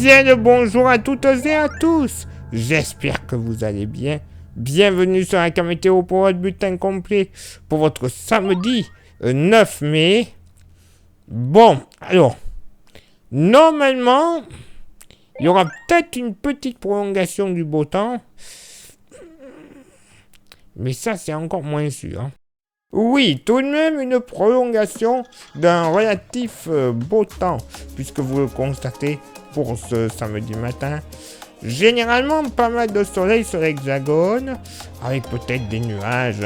Bien le bonjour à toutes et à tous. J'espère que vous allez bien. Bienvenue sur la météo pour votre bulletin complet pour votre samedi 9 mai. Bon, alors, normalement, il y aura peut-être une petite prolongation du beau temps. Mais ça, c'est encore moins sûr. Hein. Oui, tout de même une prolongation d'un relatif beau temps, puisque vous le constatez pour ce samedi matin. Généralement, pas mal de soleil sur l'hexagone, avec peut-être des nuages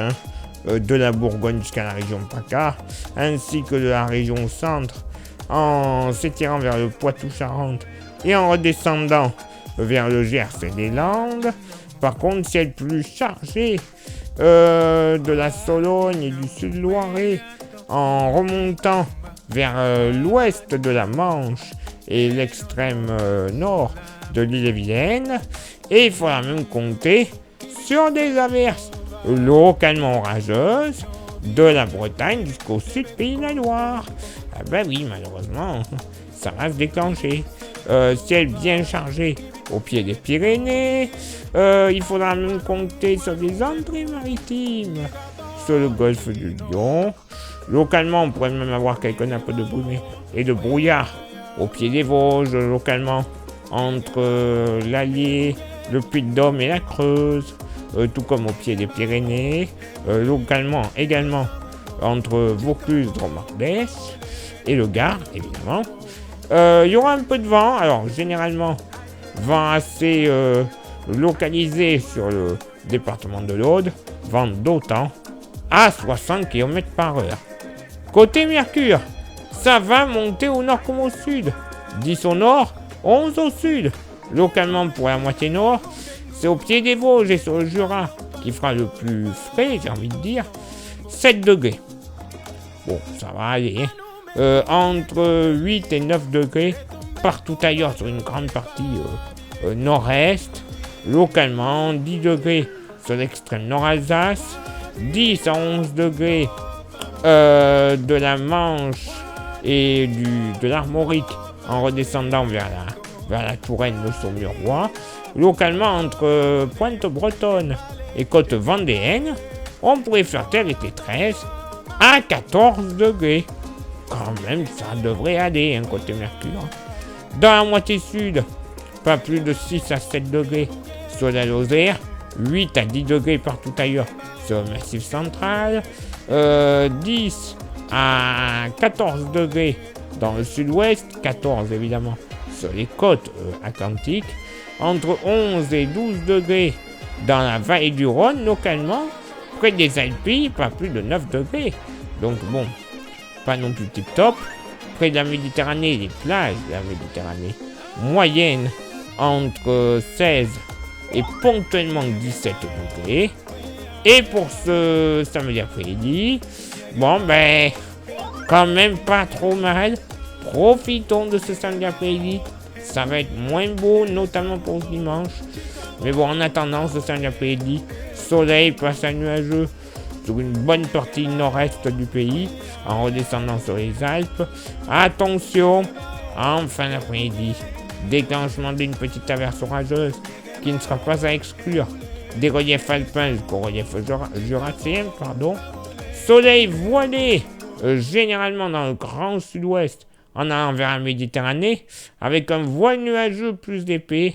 de la Bourgogne jusqu'à la région PACA, ainsi que de la région centre, en s'étirant vers le Poitou-Charentes et en redescendant vers le Gers et les Landes. Par contre, ciel plus chargé de la Sologne et du Sud-Loiret, en remontant vers l'ouest de la Manche et l'extrême nord de l'île-et-Vilaine. Et il faudra même compter sur des averses localement orageuses de la Bretagne jusqu'au sud Pays de la Loire. Ah ben oui, malheureusement, ça va se déclencher. Ciel bien chargé au pied des Pyrénées. Il faudra même compter sur des entrées maritimes sur le golfe du Lion. Localement, on pourrait même avoir quelques nappes de brume et de brouillard au pied des Vosges, localement entre l'Allier, le Puy-de-Dôme et la Creuse, tout comme au pied des Pyrénées, localement également entre Vaucluse, Dromardès et le Gard, évidemment. Il y aura un peu de vent, alors généralement vent assez localisé sur le département de l'Aude, vent d'autant à 60 km/h. Côté Mercure, ça va monter au nord comme au sud, 10 au nord, 11 au sud. Localement pour la moitié nord, c'est au pied des Vosges et sur le Jura qui fera le plus frais, j'ai envie de dire, 7 degrés. Bon, ça va aller, hein. Entre 8 et 9 degrés partout ailleurs sur une grande partie nord-est. Localement, 10 degrés sur l'extrême nord-Alsace, 10 à 11 degrés de la Manche et de l'Armorique en redescendant vers la Touraine, le Saumurois. Localement, entre Pointe-Bretonne et côte vendéenne, on pourrait flirter avec les 13 à 14 degrés. Quand même, ça devrait aller, hein, côté Mercure. Dans la moitié sud, pas plus de 6 à 7 degrés sur la Lozère, 8 à 10 degrés partout ailleurs sur le Massif central, 10 à 14 degrés dans le sud-ouest, 14 évidemment sur les côtes atlantiques, entre 11 et 12 degrés dans la vallée du Rhône, localement, près des Alpilles, pas plus de 9 degrés. Donc bon, pas non plus tip-top. Près de la Méditerranée, les plages de la Méditerranée, moyenne entre 16 et ponctuellement 17 degrés. Et pour ce samedi après-midi, bon ben, quand même pas trop mal. Profitons de ce samedi après-midi. Ça va être moins beau, notamment pour ce dimanche. Mais bon, en attendant, ce samedi après-midi, soleil passe à nuageux sur une bonne partie nord-est du pays, en redescendant sur les Alpes. Attention, en fin d'après-midi, déclenchement d'une petite averse orageuse qui ne sera pas à exclure des reliefs alpins jusqu'au relief jurassien, Soleil voilé, généralement dans le grand sud-ouest, en allant vers la Méditerranée, avec un voile nuageux plus épais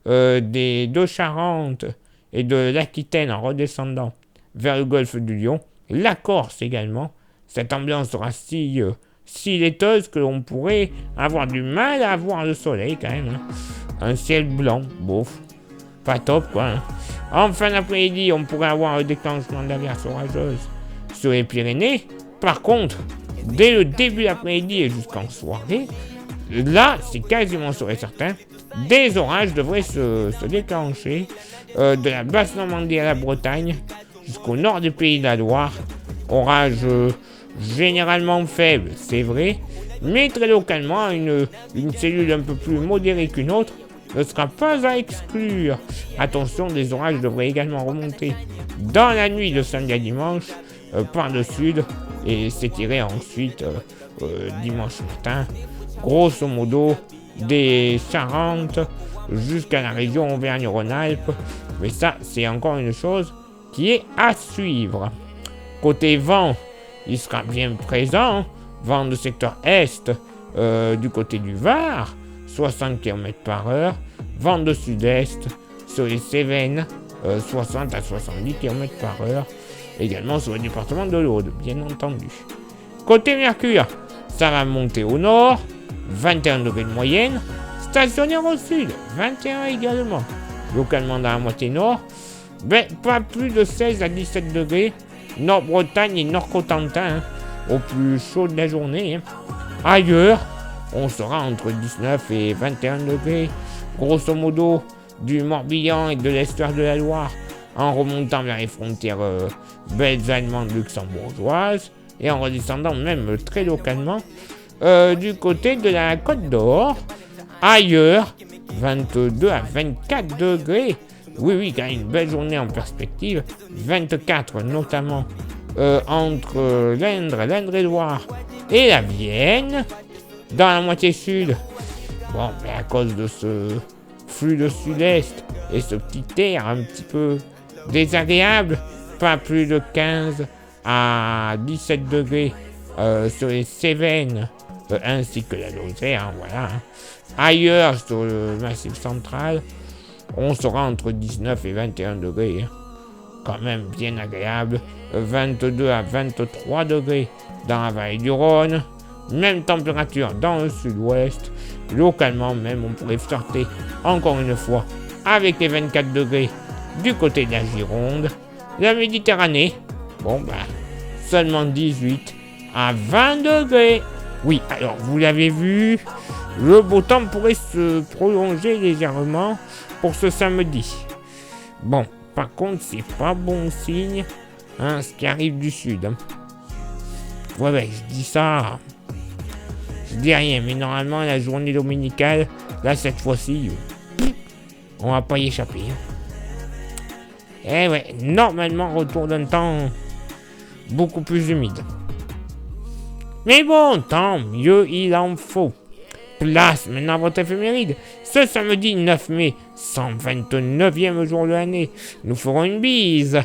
de Charente et de l'Aquitaine en redescendant vers le golfe du Lion, la Corse également. Cette ambiance sera si laiteuse que l'on pourrait avoir du mal à voir le soleil quand même. Hein. Un ciel blanc, bof, pas top quoi. Hein. En fin d'après-midi, on pourrait avoir un déclenchement d'averses orageuses sur les Pyrénées. Par contre, dès le début d'après-midi et jusqu'en soirée, là, c'est quasiment sûr et certain, des orages devraient se déclencher de la basse Normandie à la Bretagne jusqu'au nord du Pays de la Loire. Orages généralement faibles, c'est vrai, mais très localement, une cellule un peu plus modérée qu'une autre ne sera pas à exclure. Attention, les orages devraient également remonter dans la nuit de samedi à dimanche par le sud et s'étirer ensuite dimanche matin. Grosso modo, des Charentes jusqu'à la région Auvergne-Rhône-Alpes. Mais ça, c'est encore une chose qui est à suivre. Côté vent, il sera bien présent. Vent de secteur est du côté du Var, 60 km/h. Vent de sud-est sur les Cévennes, 60 à 70 km/h. Également sur le département de l'Aude, bien entendu. Côté Mercure, ça va monter au nord, 21 degrés de moyenne. Stationnaire au sud, 21 également. Localement dans la moitié nord, pas plus de 16 à 17 degrés. Nord-Bretagne et Nord-Cotentin, au plus chaud de la journée. Ailleurs, on sera entre 19 et 21 degrés. Grosso modo, du Morbihan et de l'estuaire de la Loire, en remontant vers les frontières belges, allemandes, luxembourgeoises, et en redescendant même très localement du côté de la Côte d'Or. Ailleurs, 22 à 24 degrés. Oui, quand même une belle journée en perspective. 24 notamment entre l'Indre-et-Loire et la Vienne, dans la moitié sud. Bon, mais à cause de ce flux de sud-est et ce petit air un petit peu désagréable, pas plus de 15 à 17 degrés sur les Cévennes ainsi que la Lozère, voilà. Ailleurs, sur le massif central, on sera entre 19 et 21 degrés. Quand même bien agréable. 22 à 23 degrés dans la vallée du Rhône. Même température dans le sud-ouest. Localement même, on pourrait flirter encore une fois avec les 24 degrés du côté de la Gironde. La Méditerranée, seulement 18 à 20 degrés. Oui, alors vous l'avez vu, le beau temps pourrait se prolonger légèrement pour ce samedi. Bon, par contre, c'est pas bon signe, ce qui arrive du sud. Ouais, je dis ça, je dis rien, mais normalement, la journée dominicale, là, cette fois-ci, on va pas y échapper. Eh ouais, normalement, retour d'un temps beaucoup plus humide. Mais bon, tant mieux, il en faut. Place maintenant à votre éphéméride. Ce samedi 9 mai, 129e jour de l'année, nous ferons une bise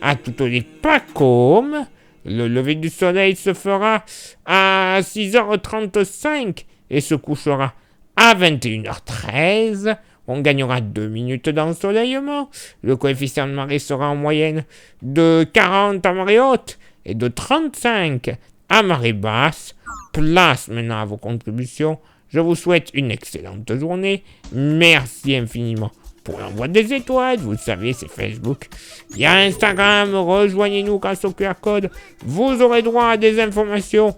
à toutes les Pacômes. Le lever du soleil se fera à 6h35 et se couchera à 21h13. On gagnera 2 minutes d'ensoleillement. Le coefficient de marée sera en moyenne de 40 à marée haute et de 35 à marée basse. Place maintenant à vos contributions. Je vous souhaite une excellente journée. Merci infiniment pour l'envoi des étoiles. Vous le savez, c'est Facebook. Il y a Instagram. Rejoignez-nous grâce au QR code. Vous aurez droit à des informations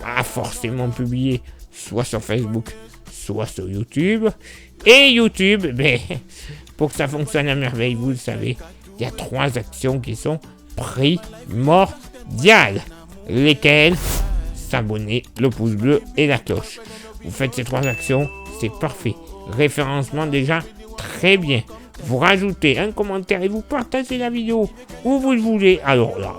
pas forcément publiées, soit sur Facebook, soit sur YouTube. Et YouTube, pour que ça fonctionne à merveille, vous le savez, il y a 3 actions qui sont primordiales. Lesquelles? S'abonner, le pouce bleu et la cloche. Vous faites ces 3 actions, c'est parfait. Référencement déjà très bien. Vous rajoutez un commentaire et vous partagez la vidéo où vous le voulez. Alors là,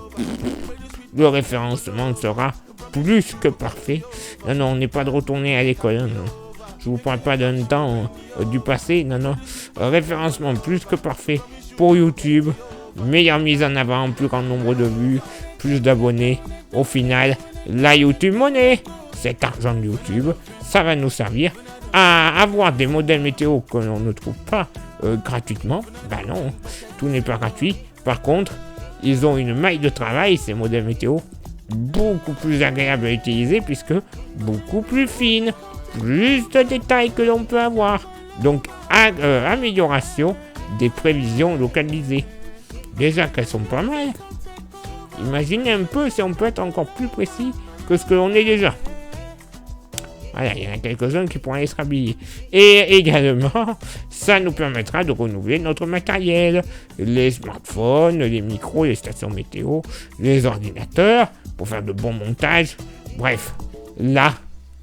le référencement sera plus que parfait. Non, on n'est pas de retourner à l'école. Non. Je vous parle pas d'un temps du passé. Non. Référencement plus que parfait pour YouTube. Meilleure mise en avant, plus grand nombre de vues, plus d'abonnés. Au final, la YouTube monnaie, cet argent de YouTube, ça va nous servir à avoir des modèles météo que l'on ne trouve pas gratuitement. Non, tout n'est pas gratuit. Par contre, ils ont une maille de travail, ces modèles météo, beaucoup plus agréable à utiliser puisque beaucoup plus fine, plus de détails que l'on peut avoir. Donc, amélioration des prévisions localisées. Déjà qu'elles sont pas mal. Imaginez un peu si on peut être encore plus précis que ce que l'on est déjà. Voilà, il y en a quelques-uns qui pourraient se rhabiller. Et également, ça nous permettra de renouveler notre matériel. Les smartphones, les micros, les stations météo, les ordinateurs, pour faire de bons montages. Bref, la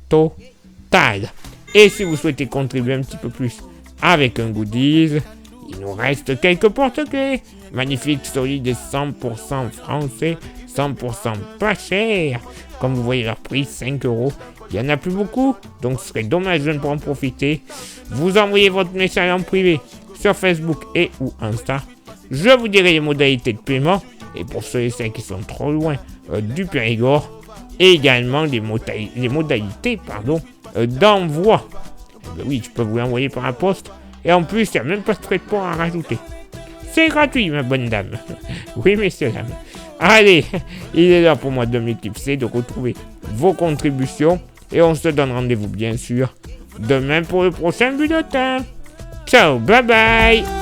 totale. Et si vous souhaitez contribuer un petit peu plus avec un goodies, il nous reste quelques porte-clés. Magnifique, solide et 100% français, 100% pas cher. Comme vous voyez leur prix, 5 € Il n'y en a plus beaucoup, donc ce serait dommage de ne pas en profiter. Vous envoyez votre message en privé sur Facebook et ou Insta. Je vous dirai les modalités de paiement. Et pour ceux et celles qui sont trop loin du Périgord, et également les modalités d'envoi. Oui, je peux vous l'envoyer par la poste. Et en plus, il n'y a même pas de frais de port à rajouter. C'est gratuit, ma bonne dame. Oui, messieurs, dames. Allez, il est là pour moi de m'éclipser, de retrouver vos contributions. Et on se donne rendez-vous, bien sûr, demain pour le prochain bulletin. Ciao, bye bye.